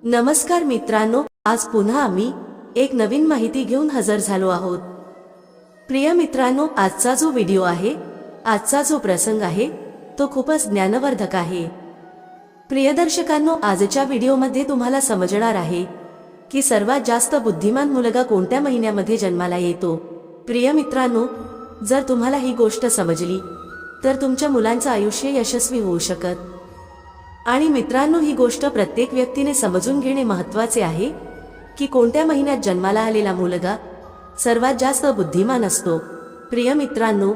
नमस्कार मित्रांनो, आज पुन्हा आम्ही एक नवीन माहिती घेऊन हजर झालो आहोत। प्रिय मित्रांनो, आजचा जो व्हिडिओ आहे, आजचा जो प्रसंग आहे तो खूपच ज्ञानवर्धक आहे। प्रिय दर्शकांनो, आजच्या व्हिडिओमध्ये तुम्हाला समजणार आहे की सर्वात जास्त बुद्धिमान मुलगा कोणत्या महिन्यामध्ये जन्माला येतो। प्रिय मित्रांनो, जर तुम्हाला ही गोष्ट समजली तर तुमच्या मुलांचे आयुष्य यशस्वी होऊ शकत। आणि मित्रांनो, ही गोष्ट प्रत्येक व्यक्तीने समजून घेणे महत्त्वाचे आहे की कोणत्या महिन्यात जन्माला आलेला मुलगा सर्वात जास्त बुद्धिमान असतो। प्रिय मित्रांनो,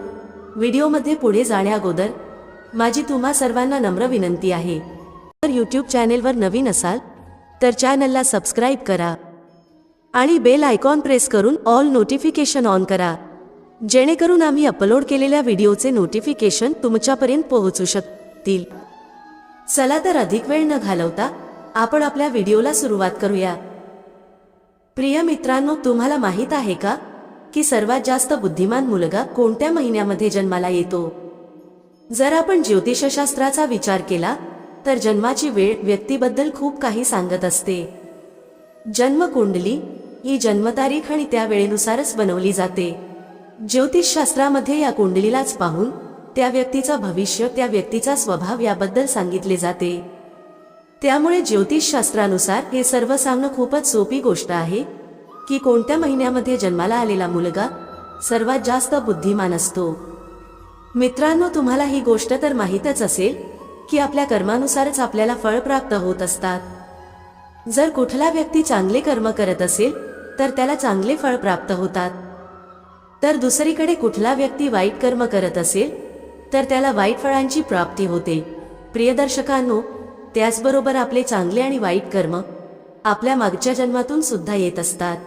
व्हिडिओमध्ये पुढे जाण्याअगोदर माझी तुम्हा सर्वांना नम्र विनंती आहे, जर यूट्यूब चॅनेलवर नवीन असाल तर चॅनलला सबस्क्राइब करा आणि बेल आयकॉन प्रेस करून ऑल नोटिफिकेशन ऑन करा, जेणेकरून आम्ही अपलोड केलेल्या व्हिडिओचे नोटिफिकेशन तुमच्यापर्यंत पोहोचू शकतील। चला तर अधिक वेळ न घालवता आपण आपल्या व्हिडिओला सुरुवात करूया। प्रिय मित्रांनो, तुम्हाला माहित आहे का की सर्वात जास्त बुद्धिमान मुलगा कोणत्या महिन्यामध्ये जन्माला येतो? जर आपण ज्योतिषशास्त्राचा विचार केला तर जन्माची वेळ व्यक्तीबद्दल खूप काही सांगत असते। जन्मकुंडली ही जन्मतारीख आणि त्या वेळेनुसारच बनवली जाते। ज्योतिषशास्त्रामध्ये या कुंडलीलाच पाहून त्या व्यक्तीचा भविष्य, त्या व्यक्तीचा स्वभाव याबद्दल सांगितले जाते। त्यामुळे ज्योतिषशास्त्रानुसार हे सर्व सांगणं खूपच सोपी गोष्ट आहे की कोणत्या महिन्यामध्ये जन्माला आलेला मुलगा सर्वात जास्त बुद्धिमान असतो। मित्रांनो, तुम्हाला ही गोष्ट तर माहीतच असेल की आपल्या कर्मानुसारच आपल्याला फळ प्राप्त होत असतात। जर कुठला व्यक्ती चांगले कर्म करत असेल तर त्याला चांगले फळ प्राप्त होतात, तर दुसरीकडे कुठला व्यक्ती वाईट कर्म करत असेल तर त्याला वाईट फळांची प्राप्ती होते। प्रिय दर्शकांनो, त्याचबरोबर आपले चांगले आणि वाईट कर्म आपल्या मागच्या जन्मातून सुद्धा येत असतात।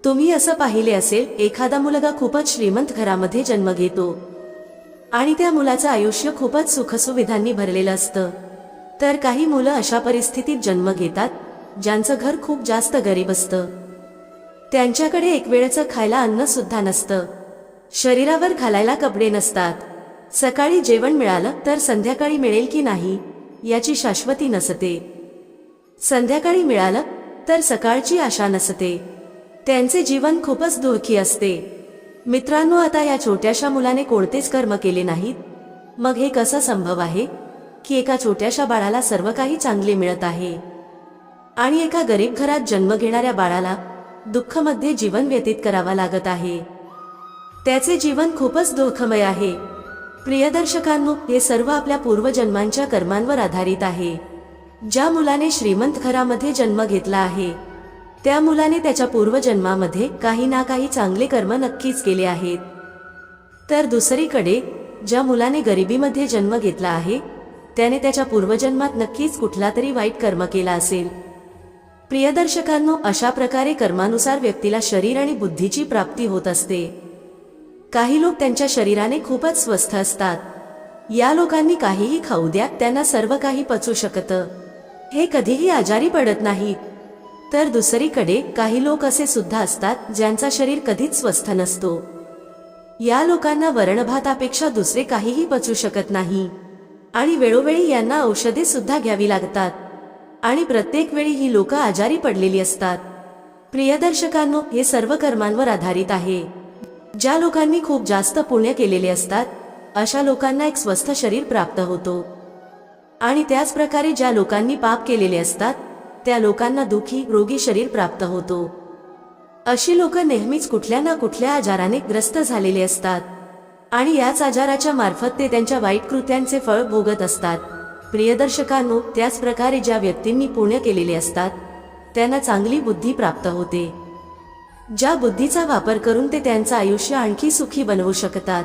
तुम्ही असं पाहिले असेल, एखादा मुलगा खूपच श्रीमंत घरामध्ये जन्म घेतो आणि त्या मुलाचं आयुष्य खूपच सुखसुविधांनी भरलेलं असतं, तर काही मुलं अशा परिस्थितीत जन्म घेतात ज्यांचं घर खूप जास्त गरीब असतं। त्यांच्याकडे एक वेळचं खायला अन्न सुद्धा नसतं, शरीरावर घालायला कपडे नसतात, सकाळी जेवण मिळालं तर संध्याकाळी मिळेल की नाही याची शाश्वती नसते, संध्याकाळी मिळालं तर सकाळची आशा नसते। त्यांचे जीवन खूपच दुःखी असते। मित्रांनो, आता या छोट्याशा मुलाने कोणतेच कर्म केले नाहीत, मग हे कसं संभव आहे की एका छोट्याशा बाळाला सर्व काही चांगले मिळत आहे आणि एका गरीब घरात जन्म घेणाऱ्या बाळाला दुःखमध्ये जीवन व्यतीत करावा लागत आहे? त्याचे जीवन खूपच दुःखमय आहे। प्रिय दर्शकांनो, हे सर्व आपल्या पूर्वजन्मांच्या कर्मांवर आधारित आहे। ज्या मुलाने श्रीमंत घरामध्ये जन्म घेतला आहे त्या मुलाने त्याच्या पूर्वजन्मामध्ये काही ना काही चांगले कर्म नक्कीच केले आहेत, तर दुसरीकडे ज्या मुलाने गरिबीमध्ये जन्म घेतला आहे त्याने त्याच्या पूर्वजन्मात नक्कीच कुठला तरी वाईट कर्म केला असेल। प्रिय दर्शकांनो, अशा प्रकारे कर्मानुसार व्यक्तीला शरीर आणि बुद्धीची प्राप्ती होत असते। काही लोक त्यांच्या शरीराने खूपच स्वस्थ असतात, या लोकांनी काहीही खाऊ द्या त्यांना सर्व काही पचू शकतं, हे कधीही आजारी पडत नाहीत। तर दुसरीकडे काही लोक असे सुद्धा असतात ज्यांचा शरीर कधीच स्वस्थ नसतो, या लोकांना वरणभातापेक्षा दुसरे काहीही पचू शकत नाही आणि वेळोवेळी यांना औषधे सुद्धा घ्यावी लागतात आणि प्रत्येक वेळी ही लोक आजारी पडलेली असतात। प्रिय दर्शकांनो, हे सर्व कर्मांवर आधारित आहे। ज्या लोकांनी खूप जास्त पुण्य केलेले असतात अशा लोकांना एक स्वस्थ शरीर प्राप्त होतो आणि त्याच प्रकारे ज्या लोकांनी पाप केलेले असतात त्या लोकांना दुःखी रोगी शरीर प्राप्त होतो। अशी लोक नेहमीच कुठल्या ना कुठल्या आजाराने ग्रस्त झालेले असतात आणि याच आजाराच्या मार्फत ते त्यांच्या वाईट कृत्यांचे फळ भोगत असतात। प्रिय दर्शकांनो, त्याच प्रकारे ज्या व्यक्तींनी पुण्य केलेले असतात त्यांना चांगली बुद्धी प्राप्त होते, ज्या बुद्धीचा वापर करून ते त्यांचं आयुष्य आणखी सुखी बनवू शकतात।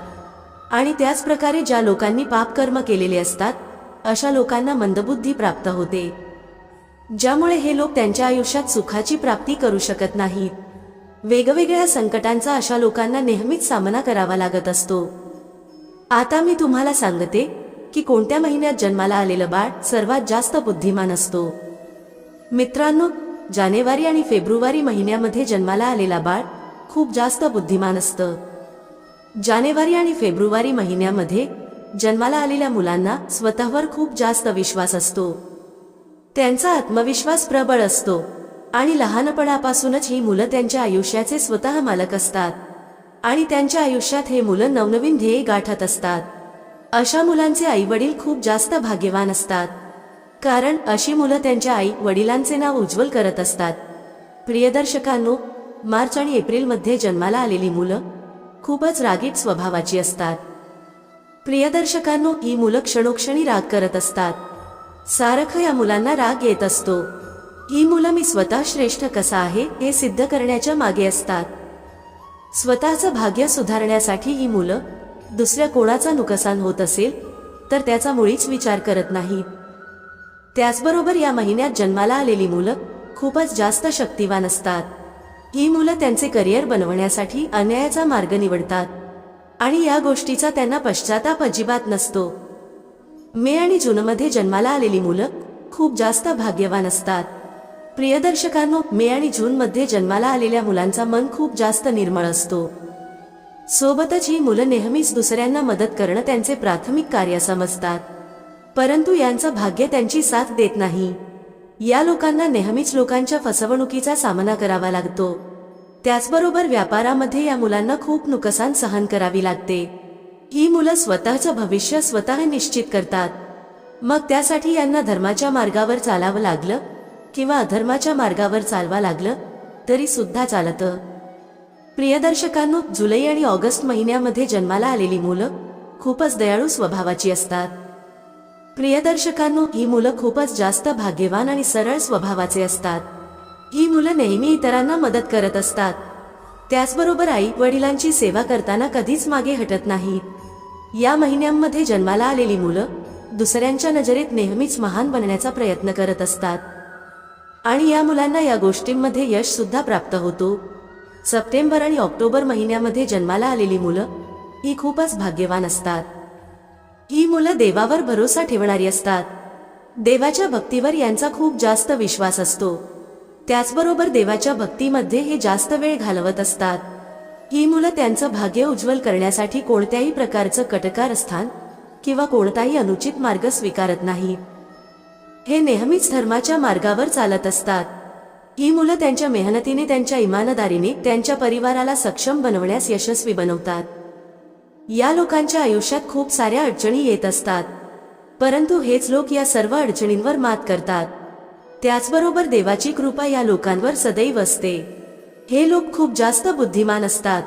आणि त्याच प्रकारे ज्या लोकांनी पाप कर्म केलेले असतात अशा लोकांना मंदबुद्धी प्राप्त होते, ज्यामुळे हे लोक त्यांच्या आयुष्यात सुखाची प्राप्ती करू शकत नाहीत। वेगवेगळ्या संकटांचा अशा लोकांना नेहमीच सामना करावा लागत असतो। आता मी तुम्हाला सांगते की कोणत्या महिन्यात जन्माला आलेलं बाळ सर्वात जास्त बुद्धिमान असतो। मित्रांनो, जानेवारी आणि फेब्रुवारी महिन्यामध्ये जन्माला आलेला बाळ खूप जास्त बुद्धिमान असतं। जानेवारी आणि फेब्रुवारी महिन्यामध्ये जन्माला आलेल्या मुलांना स्वतःवर खूप जास्त विश्वास असतो, त्यांचा आत्मविश्वास प्रबळ असतो आणि लहानपणापासूनच ही मुलं त्यांच्या आयुष्याचे स्वतः मालक असतात आणि त्यांच्या आयुष्यात हे मुलं नवनवीन ध्येय गाठत असतात. अशा मुलांचे आई वडील खूप जास्त भाग्यवान असतात, कारण अशी मुलं त्यांच्या आई वडिलांचे नाव उज्ज्वल करत असतात. प्रिय दर्शकांनो, मार्च आणि एप्रिलमध्ये जन्माला आलेली मुलं खूपच रागीट स्वभावाची असतात. प्रिय दर्शकांनो, ही मुलं क्षणोक्षणी राग करत असतात. सारखं या मुलांना राग येत असतो. ही मुलं मी स्वतः श्रेष्ठ कसा आहे हे सिद्ध करण्याच्या मागे असतात. स्वतःचं भाग्य सुधारण्यासाठी ही मुलं दुसऱ्या कोणाचा नुकसान होत असेल तर त्याचा मुळीच विचार करत नाहीत. त्याचबरोबर या महिन्यात जन्माला आलेली मुलं खूपच जास्त शक्तिवान असतात. ही मुलं त्यांचे करिअर बनवण्यासाठी अन्यायाचा मार्ग निवडतात आणि या गोष्टीचा त्यांना पश्चाताप अजिबात नसतो. मे आणि जूनमध्ये जन्माला आलेली मुलं खूप जास्त भाग्यवान असतात. प्रिय दर्शकांनो, मे आणि जूनमध्ये जन्माला आलेल्या मुलांचा मन खूप जास्त निर्मळ असतो. सोबतच ही मुलं नेहमीच दुसऱ्यांना मदत करणं त्यांचे प्राथमिक कार्य समजतात. परंतु यांचं भाग्य त्यांची साथ देत नाही. या लोकांना नेहमीच लोकांच्या फसवणुकीचा सामना करावा लागतो. त्याचबरोबर व्यापारामध्ये या मुलांना खूप नुकसान सहन करावी लागते. ही मुलं स्वतःचं भविष्य स्वतः निश्चित करतात. मग त्यासाठी यांना धर्माच्या मार्गावर चालावं लागलं किंवा अधर्माच्या मार्गावर चालवा लागलं तरी सुद्धा चालतं. प्रिय दर्शकांनो, जुलै आणि ऑगस्ट महिन्यामध्ये जन्माला आलेली मुलं खूपच दयाळू स्वभावाची असतात. प्रिय दर्शकांनो, ही मुलं खूपच जास्त भाग्यवान आणि सरळ स्वभावाचे असतात. ही मुलं नेहमी इतरांना मदत करत असतात. त्याचबरोबर आई वडिलांची सेवा करताना कधीच मागे हटत नाहीत. या महिन्यांमध्ये जन्माला आलेली मुलं दुसऱ्यांच्या नजरेत नेहमीच महान बनण्याचा प्रयत्न करत असतात आणि या मुलांना या गोष्टींमध्ये यश सुद्धा प्राप्त होतो. सप्टेंबर आणि ऑक्टोबर महिन्यामध्ये जन्माला आलेली मुलं ही खूपच भाग्यवान असतात. ही मुलं देवावर भरोसा ठेवणारी असतात. देवाच्या भक्तीवर यांचा खूप जास्त विश्वास असतो. त्याचबरोबर देवाच्या भक्तीमध्ये हे जास्त वेळ घालवत असतात. ही मुलं त्यांचं भाग्य उज्ज्वल करण्यासाठी कोणत्याही प्रकारचं कटकारस्थान किंवा कोणताही अनुचित मार्ग स्वीकारत नाही. हे नेहमीच धर्माच्या मार्गावर चालत असतात. ही मुलं त्यांच्या मेहनतीने, त्यांच्या इमानदारीने त्यांच्या परिवाराला सक्षम बनवण्यास यशस्वी बनवतात. या लोकांच्या आयुष्यात खूप साऱ्या अडचणी येत असतात, परंतु हेच लोक या सर्व अडचणींवर मात करतात. त्याचबरोबर देवाची कृपा या लोकांवर सदैव असते. हे लोक खूप जास्त बुद्धिमान असतात.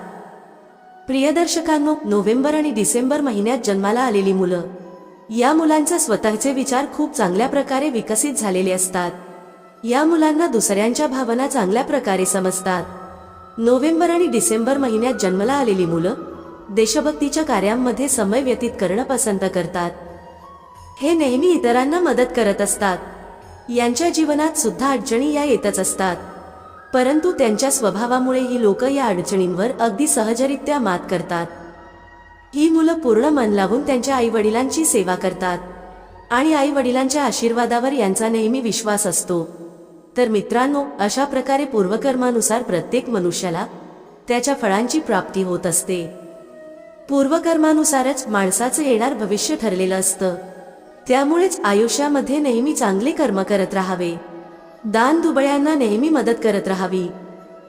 प्रिय दर्शकांनो, नोव्हेंबर आणि डिसेंबर महिन्यात जन्माला आलेली मुलं, या मुलांचे स्वतःचे विचार खूप चांगल्या प्रकारे विकसित झालेले असतात. या मुलांना दुसऱ्यांच्या भावना चांगल्या प्रकारे समजतात. नोव्हेंबर आणि डिसेंबर महिन्यात जन्माला आलेली मुलं देशभक्तीच्या कार्यांमध्ये समय व्यतीत करणं पसंत करतात. हे नेहमी इतरांना मदत करत असतात. यांच्या जीवनात सुद्धा अडचणी या येतच असतात, परंतु त्यांच्या स्वभावामुळे ही लोक या अडचणींवर अगदी सहजरित्या मात करतात. ही मुलं पूर्ण मन लावून त्यांच्या आई वडिलांची सेवा करतात आणि आई वडिलांच्या आशीर्वादावर यांचा नेहमी विश्वास असतो. तर मित्रांनो, अशा प्रकारे पूर्वकर्मानुसार प्रत्येक मनुष्याला त्याच्या फळांची प्राप्ती होत असते. पूर्वकर्मानुसारच माणसाचं येणार भविष्य ठरलेलं असतं. त्यामुळेच आयुष्यामध्ये नेहमी चांगले कर्म करत राहावे. दान दुबळ्यांना नेहमी मदत करत राहावी.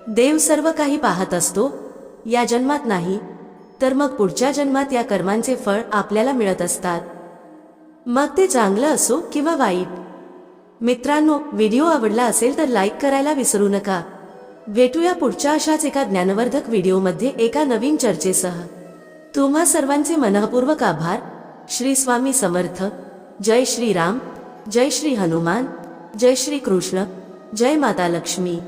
देव सर्व काही पाहत असतो. या जन्मात नाही तर मग पुढच्या जन्मात या कर्मांचे फळ आपल्याला मिळत असतात, मग ते चांगलं असो किंवा वाईट. मित्रांनो, व्हिडिओ आवडला असेल तर लाईक करायला विसरू नका. भेटूया पुढच्या अशाच एका ज्ञानवर्धक व्हिडिओमध्ये एका नवीन चर्चेसह. तुम्हा सर्वांचे मनःपूर्वक आभार. श्री स्वामी समर्थ. जय श्री राम, जय श्री हनुमान, जय श्री कृष्ण, जय माता लक्ष्मी.